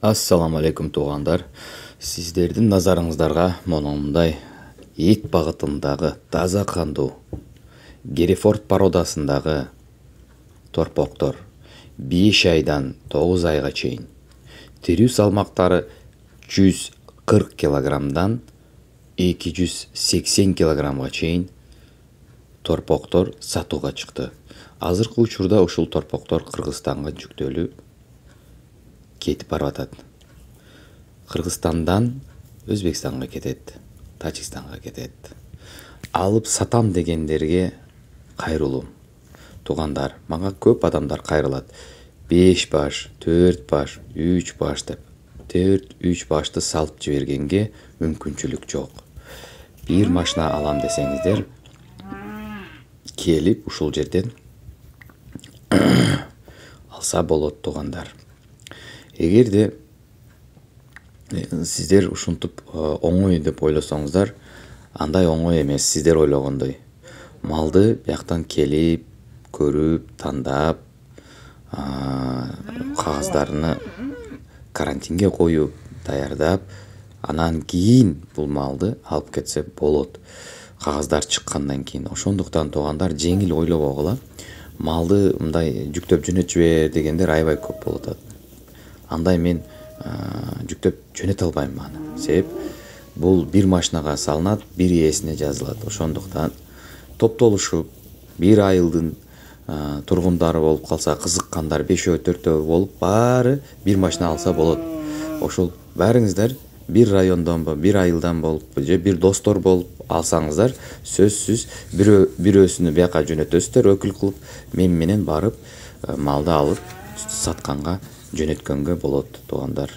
Ассаламу алейкум туугандар. Сиздердин назарыңыздарга монундай ет багытындагы таза кандуу Герефорд породасындагы торпоктор 5 айдан 9 айга чейин тирүү салмактары 140 килограммдан 280 килограммга чейин торпоктор сатууга чыкты. Азыркы учурда ушул торпоктор Кыргызстанга жүктөлүп кетип баратат. Кыргызстандан Өзбекстанга кетет, Тажикстанга кетет. Алып сатам дегендерге кайрылуу. Туугандар, мага көп адамдар кайрылат. 5 баш, 4 баш, 3 баш деп. 4-3 башты салып жибергенге мүмкүнчүлүк жок. Бир машина алам десеңиздер, келип ушул жерден алса болот туугандар. Эгерде сиздер ушинтип оңой деп ойлосоңуздар, андай оңой эмес сиздер ойлогондой. Малды бияктан келип, көрүп, тандап, кагаздарыны карантинге коюп, даярдап, анан кийин бул малды алып кетсе болот. Кагаздар чыккандан кийин. Ошондуктан туугандар жеңил ойлобогула. Малды мындай жүктөп жөнөтүп дегендер аябай көп болуп атат. Андай мен жүктөп жөнөтө албайм аны. Себеп бул бир машинага салынат, бир ээсине жазылат. Ошондуктан топтолушуп, бир айылдын тургундары болуп калса, кызыккандар 5-4 болуп, баары бир машина алса болот. Ошол баарыңыздар бир райондонбу, бир айылдан болуппу, же бир достор болуп алсаңыздар, сөзсүз бирөөсүнү бияка жөнөтөсүздөр, өкүл кылып, мен менен барып малды алып сатканга жөнөткөнгө болот туугандар.